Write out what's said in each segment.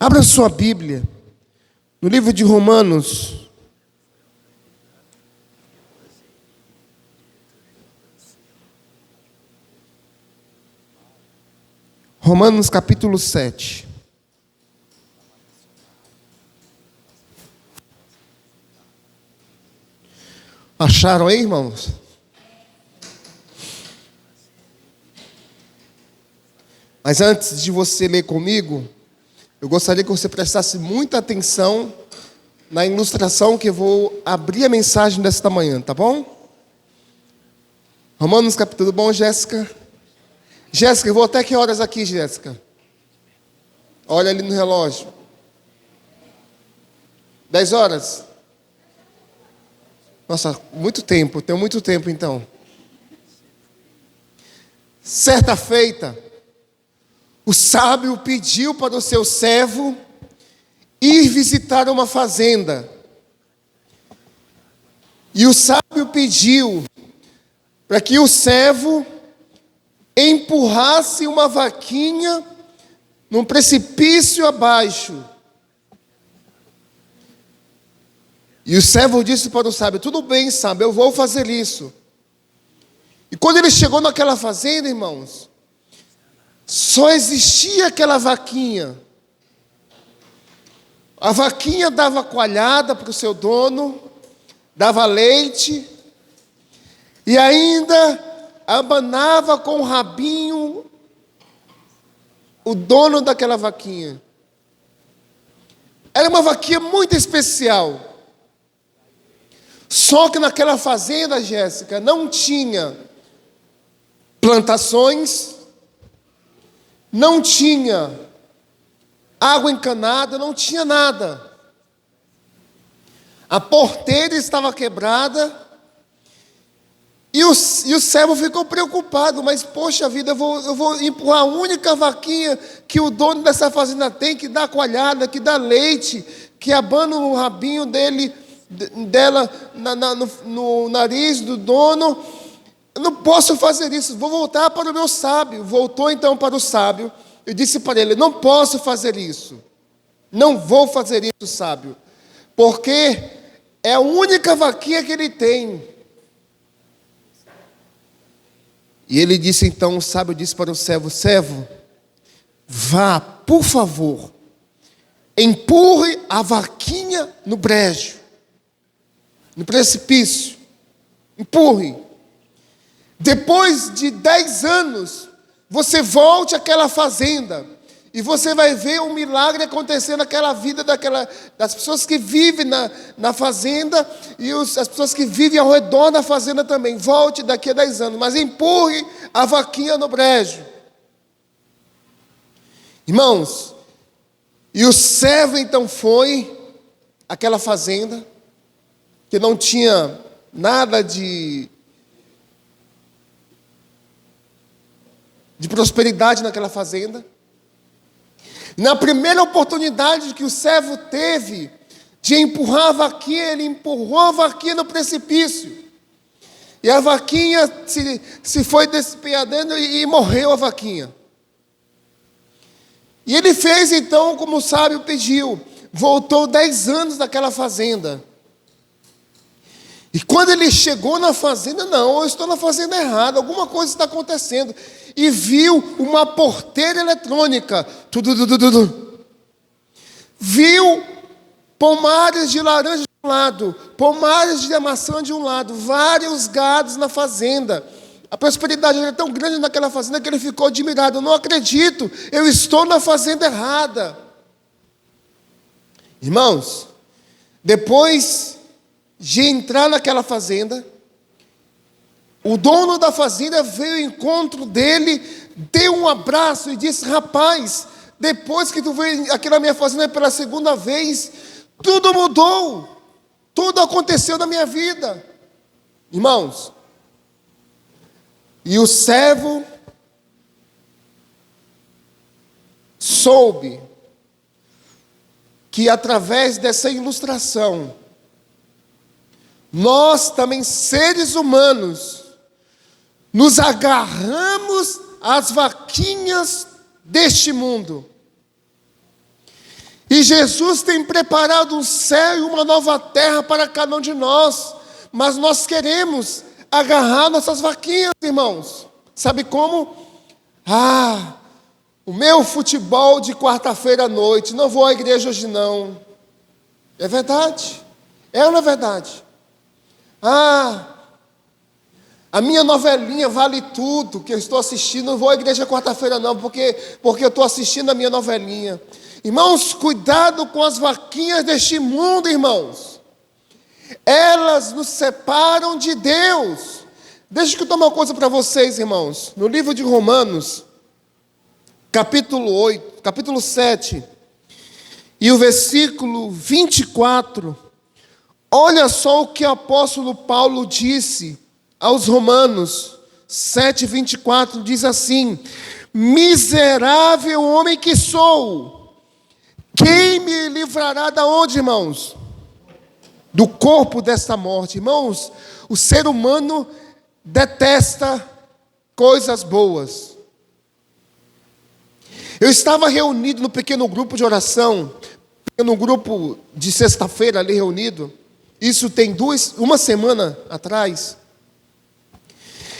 Abra sua Bíblia no livro de Romanos. Romanos capítulo 7. Acharam aí, irmãos? Mas antes de você ler comigo, eu gostaria que você prestasse muita atenção na ilustração que eu vou abrir a mensagem desta manhã, tá bom? Romanos capítulo, tudo bom, Jéssica? Jéssica, eu vou até que horas aqui, Jéssica? Olha ali no relógio. 10 horas? Nossa, muito tempo, tenho muito tempo então. Certa feita, o sábio pediu para o seu servo ir visitar uma fazenda. E o sábio pediu para que o servo empurrasse uma vaquinha num precipício abaixo. E o servo disse para o sábio: tudo bem, sábio, eu vou fazer isso. E quando ele chegou naquela fazenda, irmãos, só existia aquela vaquinha. A vaquinha dava coalhada para o seu dono, dava leite, e ainda abanava com o rabinho o dono daquela vaquinha. Era uma vaquinha muito especial. Só que naquela fazenda, Jéssica, não tinha plantações, não tinha água encanada, não tinha nada. A porteira estava quebrada e o servo ficou preocupado. Mas, poxa vida, eu vou empurrar a única vaquinha que o dono dessa fazenda tem, que dá coalhada, que dá leite, que abana o rabinho dela no nariz do dono. Eu não posso fazer isso, vou voltar para o meu sábio. Voltou então para o sábio e disse para ele: não posso fazer isso, não vou fazer isso, sábio, porque é a única vaquinha que ele tem. E ele disse então, o sábio disse para o servo: servo, vá, por favor, empurre a vaquinha no brejo, no precipício, empurre. Depois de 10 anos, você volte àquela fazenda e você vai ver um milagre acontecer naquela vida das pessoas que vivem na fazenda e as pessoas que vivem ao redor da fazenda também. Volte daqui a 10 anos, mas empurre a vaquinha no brejo. Irmãos, e o servo então foi àquela fazenda, que não tinha nada de prosperidade naquela fazenda. Na primeira oportunidade que o servo teve de empurrar a vaquinha, ele empurrou a vaquinha no precipício. E a vaquinha se foi despedaçando e morreu a vaquinha. E ele fez então como o sábio pediu. Voltou 10 anos naquela fazenda. E quando ele chegou na fazenda, não, eu estou na fazenda errada, alguma coisa está acontecendo. E viu uma porteira eletrônica. Viu pomares de laranja de um lado, pomares de maçã de um lado, vários gados na fazenda. A prosperidade era tão grande naquela fazenda que ele ficou admirado. Eu não acredito, eu estou na fazenda errada. Irmãos, depois de entrar naquela fazenda, o dono da fazenda veio ao encontro dele, deu um abraço e disse: rapaz, depois que tu veio aqui na minha fazenda pela segunda vez, tudo mudou, tudo aconteceu na minha vida. Irmãos, e o servo soube que através dessa ilustração, nós também, seres humanos, nos agarramos às vaquinhas deste mundo E Jesus tem preparado um céu e uma nova terra para cada um de nós. Mas nós queremos agarrar nossas vaquinhas, irmãos. Sabe como? O meu futebol de quarta-feira à noite, não vou à igreja hoje não. É verdade. É ou não é verdade? A minha novelinha vale tudo que eu estou assistindo. Não vou à igreja quarta-feira não, porque eu estou assistindo a minha novelinha. Irmãos, cuidado com as vaquinhas deste mundo, irmãos. Elas nos separam de Deus. Deixa que eu tomar uma coisa para vocês, irmãos. No livro de Romanos, capítulo 7, e o versículo 24, olha só o que o apóstolo Paulo disse aos Romanos 7, 24, diz assim: miserável homem que sou, quem me livrará da onde, irmãos? Do corpo desta morte. Irmãos, o ser humano detesta coisas boas. Eu estava reunido no pequeno grupo de oração, no grupo de sexta-feira ali reunido, isso tem uma semana atrás.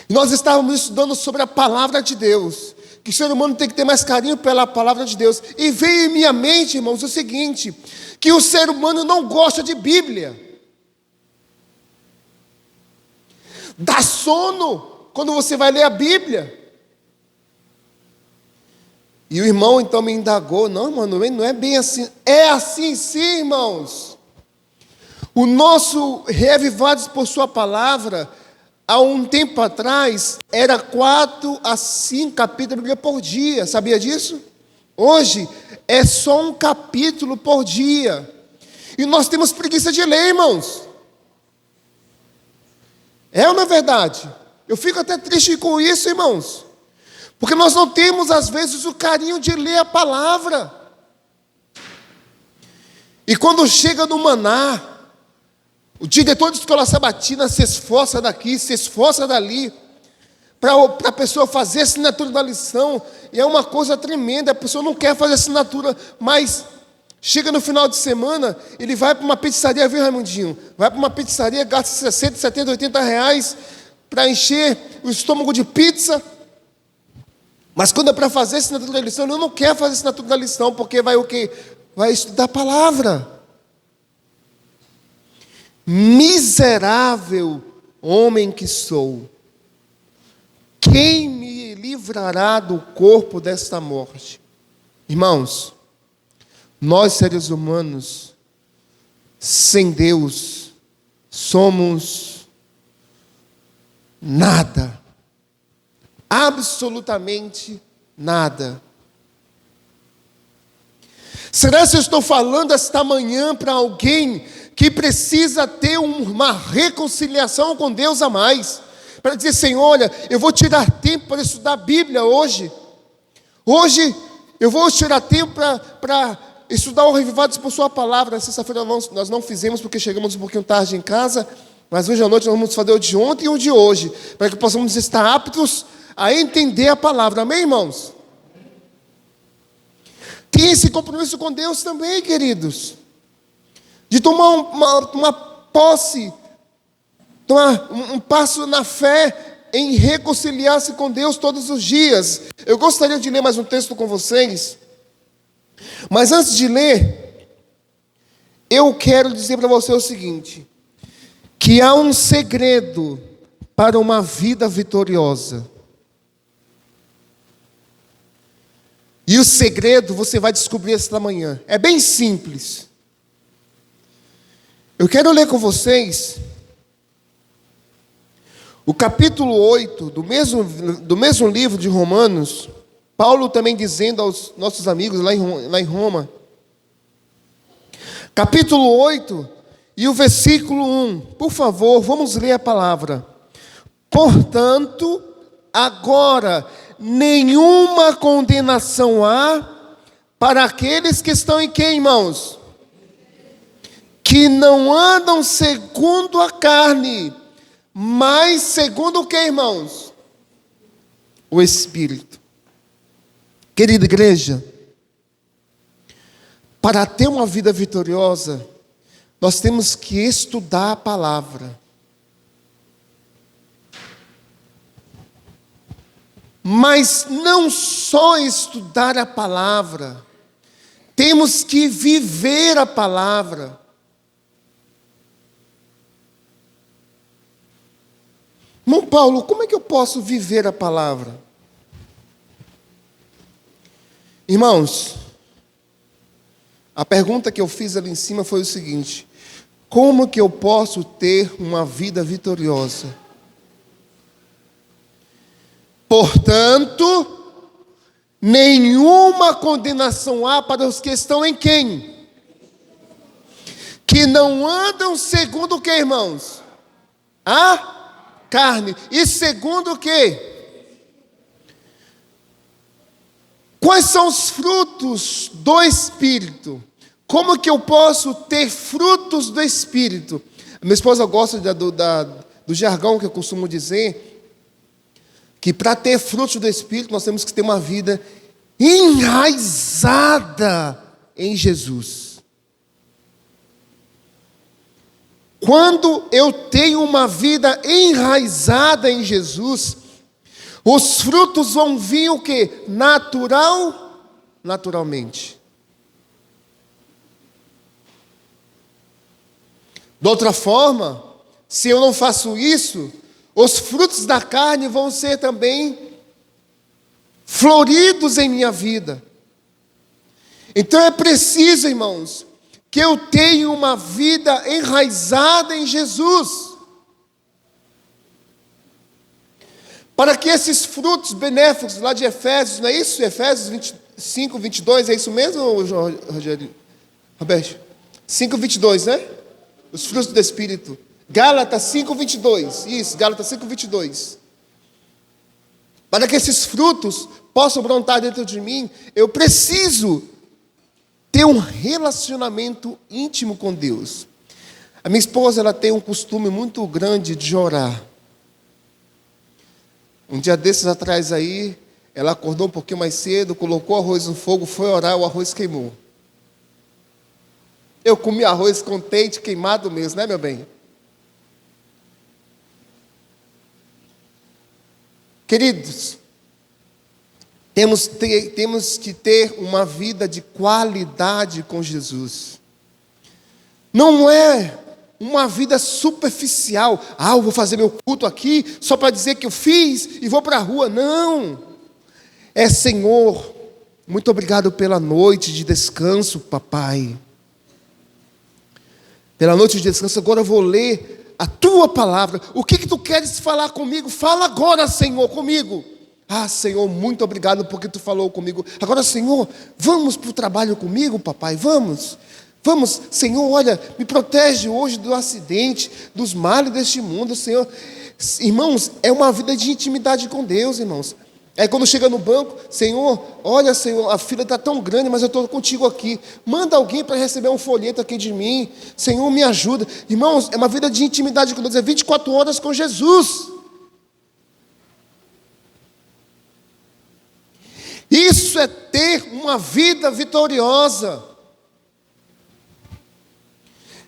Nós estávamos estudando sobre a palavra de Deus, que o ser humano tem que ter mais carinho pela palavra de Deus. E veio em minha mente, irmãos, o seguinte, que o ser humano não gosta de Bíblia. Dá sono quando você vai ler a Bíblia. E o irmão então me indagou: não, mano, não é bem assim. É assim sim, irmãos. O nosso Reavivados por sua palavra, há um tempo atrás, era 4 a 5 capítulos da Bíblia por dia. Sabia disso? Hoje é só um capítulo por dia. E nós temos preguiça de ler, irmãos. É ou não é verdade? Eu fico até triste com isso, irmãos. Porque nós não temos, às vezes, o carinho de ler a palavra. E quando chega no maná, o diretor de escola sabatina se esforça daqui, se esforça dali, para a pessoa fazer a assinatura da lição. E é uma coisa tremenda, a pessoa não quer fazer a assinatura, mas chega no final de semana, ele vai para uma pizzaria, viu, Raimundinho? Vai para uma pizzaria, gasta 60, 70, 80 reais para encher o estômago de pizza. Mas quando é para fazer a assinatura da lição, ele não quer fazer a assinatura da lição, porque vai o quê? Vai estudar a palavra. Miserável homem que sou, quem me livrará do corpo desta morte? Irmãos, nós seres humanos, sem Deus, somos nada. Absolutamente nada. Será que eu estou falando esta manhã para alguém que precisa ter uma reconciliação com Deus a mais? Para dizer: Senhor, olha, eu vou tirar tempo para estudar a Bíblia hoje. Hoje eu vou tirar tempo para estudar o Reavivados por sua palavra. Sexta-feira nós não fizemos porque chegamos um pouquinho tarde em casa, mas hoje à noite nós vamos fazer o de ontem e o de hoje, para que possamos estar aptos a entender a palavra. Amém, irmãos? Tem esse compromisso com Deus também, queridos, de tomar uma posse, tomar um passo na fé em reconciliar-se com Deus todos os dias. Eu gostaria de ler mais um texto com vocês, mas antes de ler, eu quero dizer para você o seguinte, que há um segredo para uma vida vitoriosa. E o segredo você vai descobrir esta manhã. É bem simples. Eu quero ler com vocês o capítulo 8 do mesmo livro de Romanos. Paulo também dizendo aos nossos amigos lá em Roma. Capítulo 8 e o versículo 1. Por favor, vamos ler a palavra. Portanto, agora nenhuma condenação há para aqueles que estão em quê, irmãos? Que não andam segundo a carne, mas segundo o quê, irmãos? O Espírito. Querida igreja, para ter uma vida vitoriosa, nós temos que estudar a palavra. Mas não só estudar a palavra, temos que viver a palavra. Irmão Paulo, como é que eu posso viver a palavra? Irmãos, a pergunta que eu fiz ali em cima foi o seguinte: como que eu posso ter uma vida vitoriosa? Portanto, nenhuma condenação há para os que estão em quem? Que não andam segundo o que, irmãos? A carne. E segundo o que? Quais são os frutos do Espírito? Como que eu posso ter frutos do Espírito? A minha esposa gosta do jargão que eu costumo dizer, que para ter frutos do Espírito, nós temos que ter uma vida enraizada em Jesus. Quando eu tenho uma vida enraizada em Jesus, os frutos vão vir o quê? Naturalmente. De outra forma, se eu não faço isso, os frutos da carne vão ser também floridos em minha vida. Então é preciso, irmãos, que eu tenha uma vida enraizada em Jesus, para que esses frutos benéficos lá de Efésios, não é isso? Efésios 25, 22, é isso mesmo, Rogério? Roberto? 5, 22, né? Os frutos do Espírito. Gálatas 5, 22. Isso, Gálatas 5, 22. Para que esses frutos possam brotar dentro de mim, eu preciso ter um relacionamento íntimo com Deus. A minha esposa, ela tem um costume muito grande de orar. Um dia desses atrás aí, ela acordou um pouquinho mais cedo, colocou arroz no fogo, foi orar, o arroz queimou. Eu comi arroz contente, queimado mesmo, né, meu bem? Queridos, temos que ter uma vida de qualidade com Jesus. Não é uma vida superficial. Eu vou fazer meu culto aqui só para dizer que eu fiz e vou para a rua. Não. É, Senhor, muito obrigado pela noite de descanso, papai. Pela noite de descanso, agora eu vou ler a tua palavra. O que tu queres falar comigo? Fala agora, Senhor, comigo. Senhor, muito obrigado porque tu falou comigo. Agora, Senhor, vamos para o trabalho comigo, papai, vamos. Vamos, Senhor, olha, me protege hoje do acidente, dos males deste mundo, Senhor. Irmãos, é uma vida de intimidade com Deus, irmãos. Aí quando chega no banco, Senhor, olha, Senhor, a fila está tão grande, mas eu estou contigo aqui. Manda alguém para receber um folheto aqui de mim. Senhor, me ajuda. Irmãos, é uma vida de intimidade com Deus, é 24 horas com Jesus. Isso é ter uma vida vitoriosa.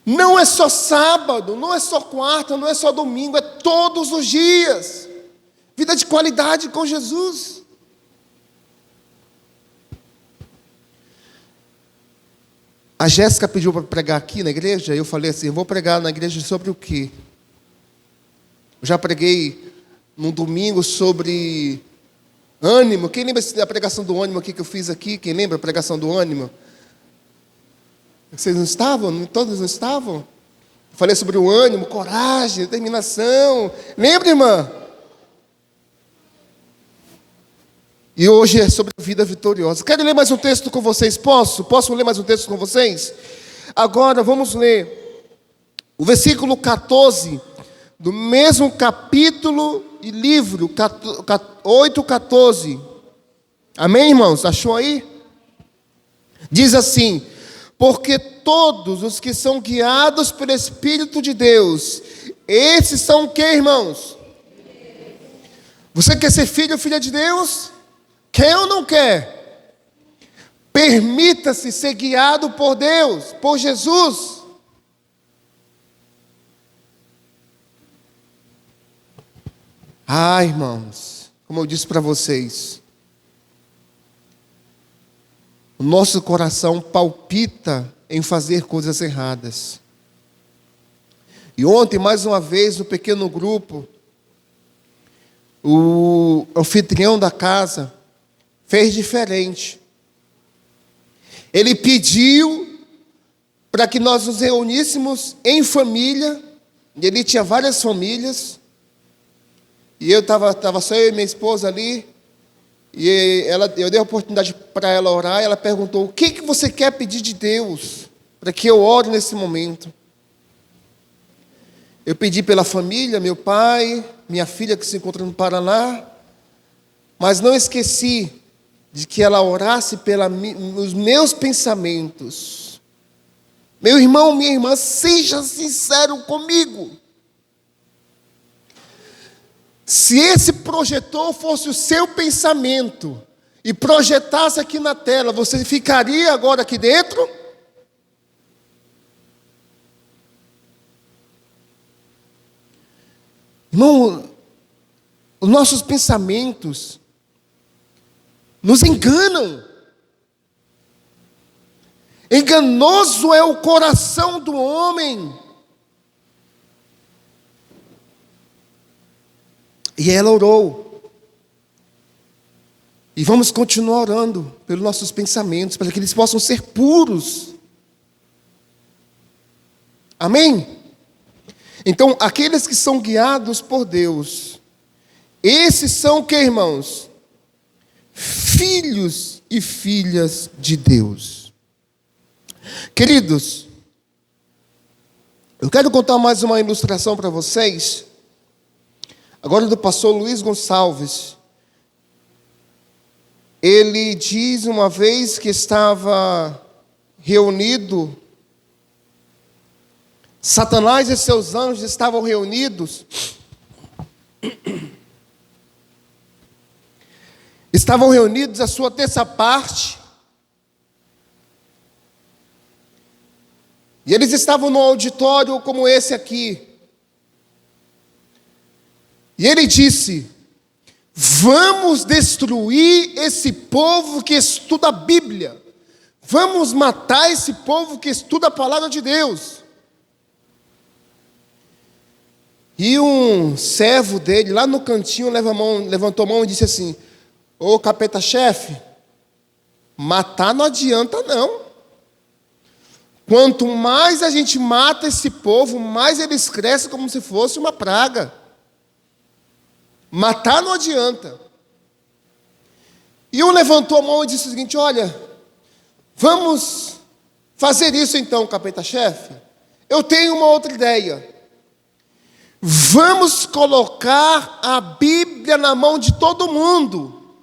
Não é só sábado, não é só quarta, não é só domingo, é todos os dias. Vida de qualidade com Jesus. A Jéssica pediu para pregar aqui na igreja, eu falei assim, eu vou pregar na igreja sobre o quê? Eu já preguei num domingo sobre ânimo. Quem lembra da pregação do ânimo aqui que eu fiz aqui? Quem lembra a pregação do ânimo? Vocês não estavam? Todos não estavam? Eu falei sobre o ânimo, coragem, determinação. Lembra, irmã? E hoje é sobre a vida vitoriosa. Quero ler mais um texto com vocês? Posso? Posso ler mais um texto com vocês? Agora vamos ler o versículo 14 do mesmo capítulo e livro 8:14. Amém, irmãos? Achou aí? Diz assim: porque todos os que são guiados pelo Espírito de Deus, esses são o que, irmãos? Você quer ser filho ou filha de Deus? Quer ou não quer? Permita-se ser guiado por Deus, por Jesus. Irmãos, como eu disse para vocês, o nosso coração palpita em fazer coisas erradas. E ontem, mais uma vez, no pequeno grupo, o anfitrião da casa fez diferente. Ele pediu para que nós nos reuníssemos em família. E ele tinha várias famílias. E eu estava só eu e minha esposa ali. E eu dei a oportunidade para ela orar. E ela perguntou: o que você quer pedir de Deus para que eu ore nesse momento? Eu pedi pela família, meu pai, minha filha que se encontra no Paraná, mas não esqueci de que ela orasse pelos meus pensamentos. Meu irmão, minha irmã, seja sincero comigo. Se esse projetor fosse o seu pensamento e projetasse aqui na tela, você ficaria agora aqui dentro? Irmão, os nossos pensamentos nos enganam. Enganoso é o coração do homem. E ela orou. E vamos continuar orando pelos nossos pensamentos, para que eles possam ser puros. Amém? Então, aqueles que são guiados por Deus, esses são o que, irmãos? Filhos e filhas de Deus. Queridos, eu quero contar mais uma ilustração para vocês, agora do pastor Luiz Gonçalves. Ele diz uma vez que estava reunido, Satanás e seus anjos estavam reunidos, a sua terça parte, e eles estavam num auditório como esse aqui, e ele disse: vamos destruir esse povo que estuda a Bíblia, vamos matar esse povo que estuda a palavra de Deus. E um servo dele, lá no cantinho, levantou a mão e disse assim: ô capeta-chefe, matar não adianta não. Quanto mais a gente mata esse povo, mais eles crescem como se fosse uma praga. Matar não adianta. E um levantou a mão e disse o seguinte: olha, vamos fazer isso então, capeta-chefe. Eu tenho uma outra ideia. Vamos colocar a Bíblia na mão de todo mundo,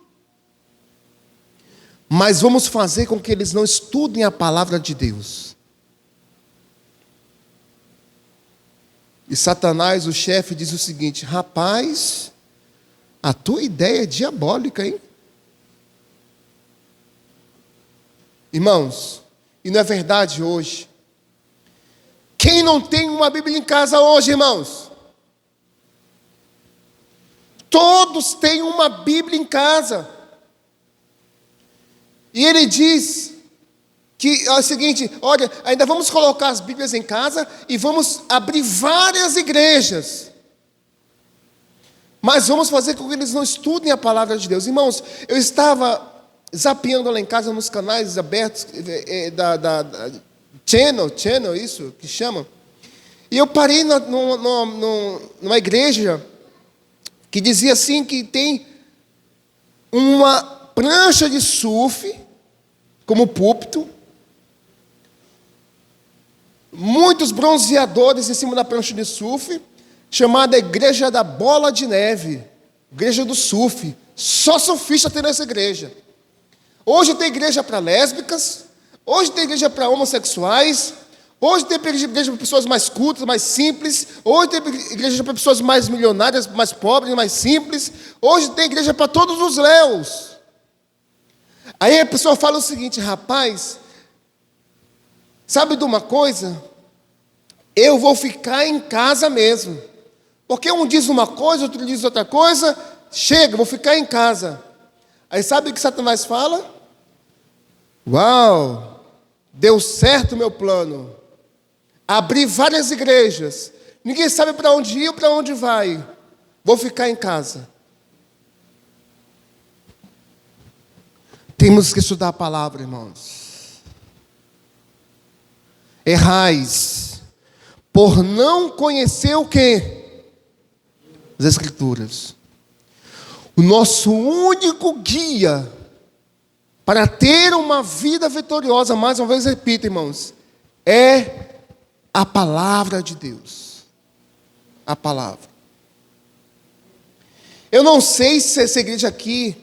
mas vamos fazer com que eles não estudem a palavra de Deus. E Satanás, o chefe, diz o seguinte: rapaz, a tua ideia é diabólica, hein? Irmãos, e não é verdade hoje? Quem não tem uma Bíblia em casa hoje, irmãos? Todos têm uma Bíblia em casa. E ele diz que é o seguinte: olha, ainda vamos colocar as Bíblias em casa e vamos abrir várias igrejas. Mas vamos fazer com que eles não estudem a palavra de Deus. Irmãos, eu estava zapeando lá em casa nos canais abertos da Channel, isso que chama. E eu parei numa igreja que dizia assim que tem uma prancha de surf como púlpito, muitos bronzeadores em cima da prancha de surf, chamada Igreja da Bola de Neve, Igreja do Surf. Só surfista tem nessa igreja. Hoje tem igreja para lésbicas, hoje tem igreja para homossexuais, hoje tem igreja para pessoas mais cultas, mais simples, hoje tem igreja para pessoas mais milionárias, mais pobres, mais simples, hoje tem igreja para todos os léus. Aí a pessoa fala o seguinte: rapaz, sabe de uma coisa? Eu vou ficar em casa mesmo. Porque um diz uma coisa, outro diz outra coisa. Chega, vou ficar em casa. Aí sabe o que Satanás fala? Uau, deu certo o meu plano. Abri várias igrejas. Ninguém sabe para onde ir ou para onde vai. Vou ficar em casa. Temos que estudar a palavra, irmãos. Errais por não conhecer o quê? As Escrituras. O nosso único guia para ter uma vida vitoriosa, mais uma vez repito, irmãos, é a palavra de Deus. A palavra. Eu não sei se essa igreja aqui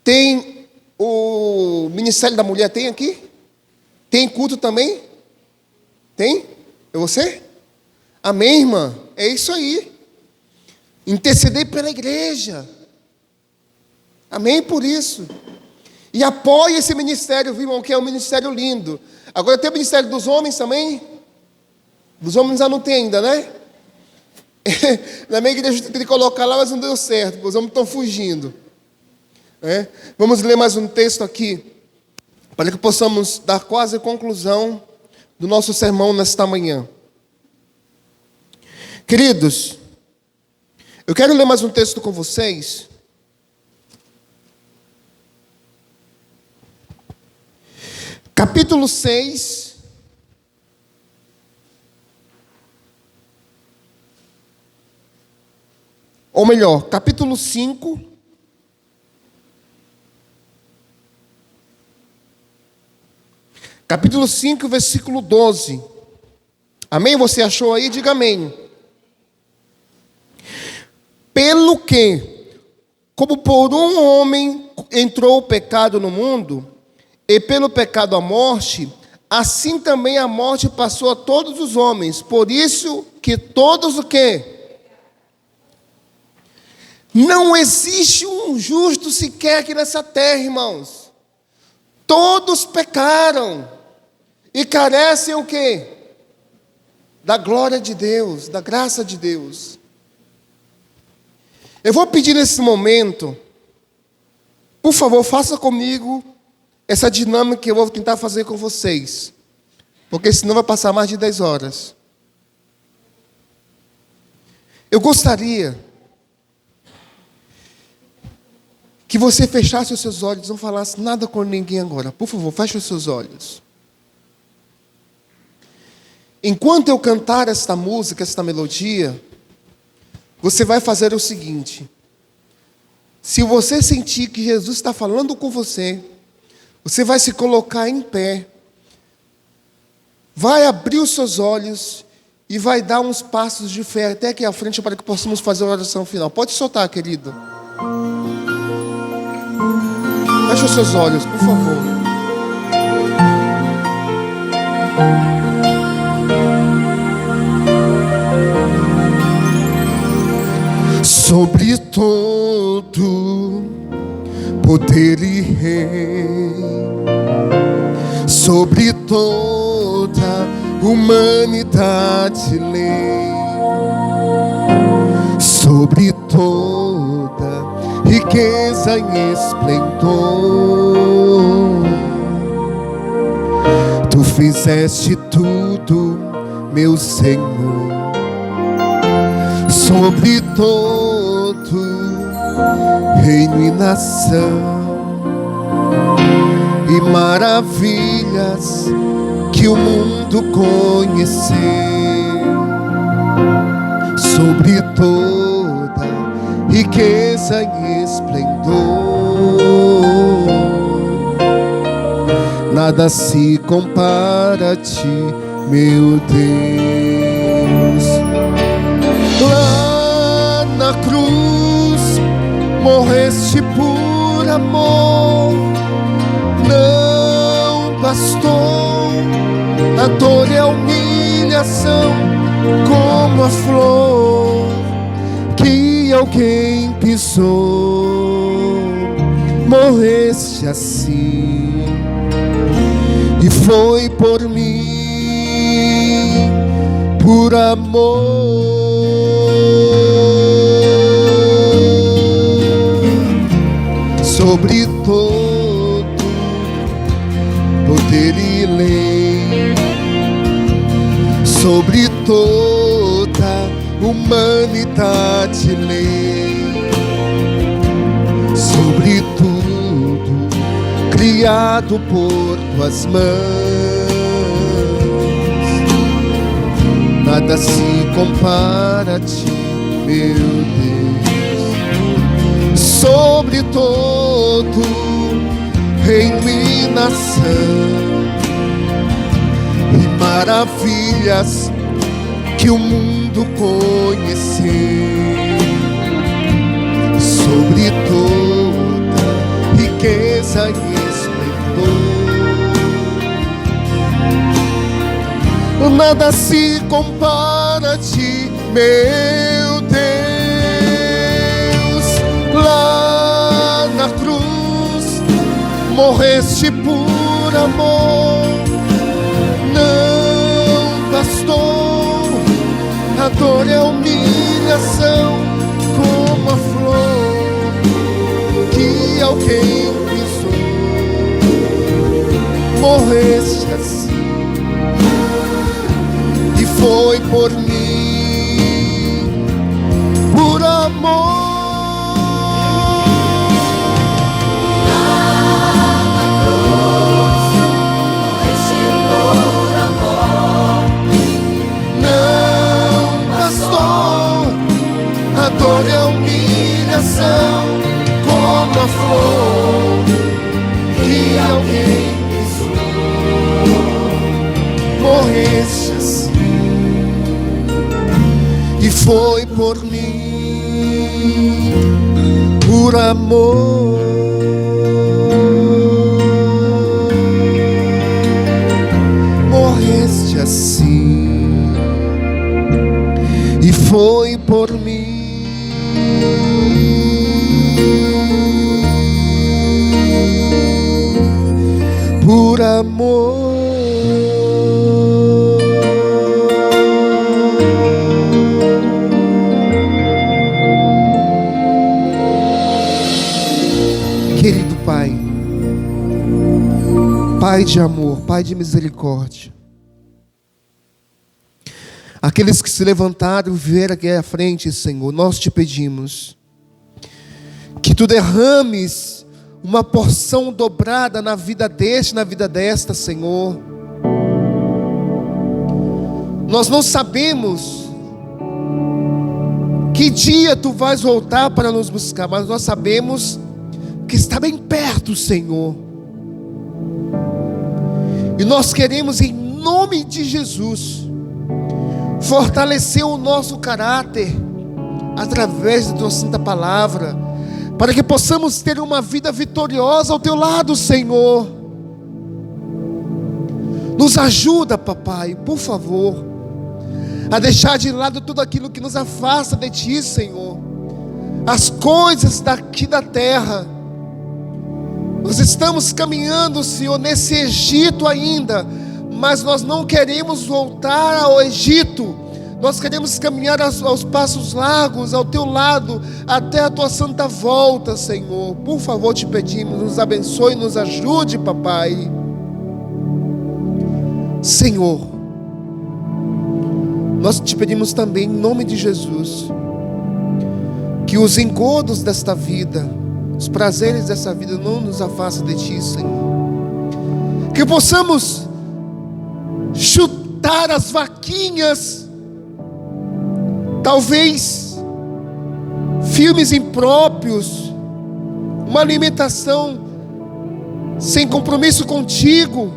tem o Ministério da Mulher. Tem aqui? Tem culto também? Tem? É você? Amém, irmã? É isso aí. Interceder pela igreja. Amém por isso. E apoie esse ministério, viu, irmão, que é um ministério lindo. Agora tem o ministério dos homens também. Dos homens já não tem ainda, né? Na minha igreja eu tentei colocar lá, mas não deu certo. Os homens estão fugindo. Vamos ler mais um texto aqui, para que possamos dar quase a conclusão do nosso sermão nesta manhã. Queridos, eu quero ler mais um texto com vocês. Capítulo 6. Ou melhor, capítulo 5. Capítulo 5, versículo 12. Amém? Você achou aí? Diga amém. Pelo que, como por um homem entrou o pecado no mundo, e pelo pecado a morte, assim também a morte passou a todos os homens. Por isso que todos o quê? Não existe um justo sequer aqui nessa terra, irmãos. Todos pecaram e carecem o quê? Da glória de Deus, da graça de Deus. Eu vou pedir nesse momento, por favor, faça comigo essa dinâmica que eu vou tentar fazer com vocês, porque senão vai passar mais de 10 horas. Eu gostaria que você fechasse os seus olhos, não falasse nada com ninguém agora. Por favor, feche os seus olhos. Enquanto eu cantar esta música, esta melodia, você vai fazer o seguinte: se você sentir que Jesus está falando com você, você vai se colocar em pé, vai abrir os seus olhos e vai dar uns passos de fé até aqui à frente para que possamos fazer a oração final. Pode soltar, querido. Feche os seus olhos, por favor. Sobre todo poder e rei, sobre toda humanidade lei, sobre toda riqueza e esplendor, tu fizeste tudo, meu Senhor. Sobre todo reino e nação e maravilhas que o mundo conheceu, sobre toda riqueza e esplendor, nada se compara a ti, meu Deus. Lá na cruz morreste por amor, não bastou a dor e a humilhação, como a flor que alguém pisou. morreste assim, e foi por mim, por amor. Sobre todo poder e lei, sobre toda humanidade lei, sobre tudo criado por tuas mãos, nada se compara a ti, meu Deus. Sobre todo reino e nação e maravilhas que o mundo conheceu, sobre toda riqueza e esplendor, nada se compara a ti, meu Deus. Lá na cruz morreste por amor, não bastou a dor e a humilhação, como a flor que alguém pisou. Morreste assim, e foi por mim, por amor. A dor e a humilhação, como a flor que alguém pisou. Morreste assim, e foi por mim, por amor. Morreste assim, e foi por mim, por amor. Querido Pai, Pai de amor, Pai de misericórdia, aqueles que se levantaram e vieram aqui à frente, Senhor, nós te pedimos que tu derrames uma porção dobrada na vida deste, na vida desta, Senhor. Nós não sabemos que dia tu vais voltar para nos buscar, mas nós sabemos que está bem perto, Senhor. E nós queremos, em nome de Jesus, fortalecer o nosso caráter através da tua santa palavra, para que possamos ter uma vida vitoriosa ao teu lado, Senhor. Nos ajuda, papai, por favor, a deixar de lado tudo aquilo que nos afasta de ti, Senhor. As coisas daqui da terra. Nós estamos caminhando, Senhor, nesse Egito ainda, mas nós não queremos voltar ao Egito. Nós queremos caminhar aos passos largos, ao teu lado, até a tua santa volta, Senhor. Por favor, te pedimos, nos abençoe, nos ajude, papai. Senhor, nós te pedimos também, em nome de Jesus, que os engodos desta vida, os prazeres dessa vida não nos afastem de ti, Senhor. Que possamos chutar as vaquinhas, talvez filmes impróprios, uma alimentação sem compromisso contigo.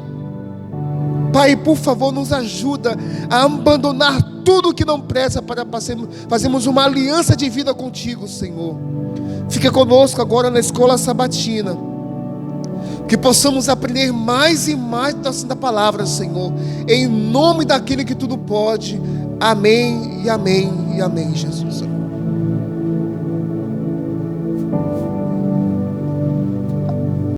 Pai, por favor, nos ajuda a abandonar tudo que não presta para fazermos uma aliança de vida contigo, Senhor. Fica conosco agora na escola sabatina, que possamos aprender mais e mais da santa palavra, Senhor, em nome daquele que tudo pode. Amém e amém e amém, Jesus.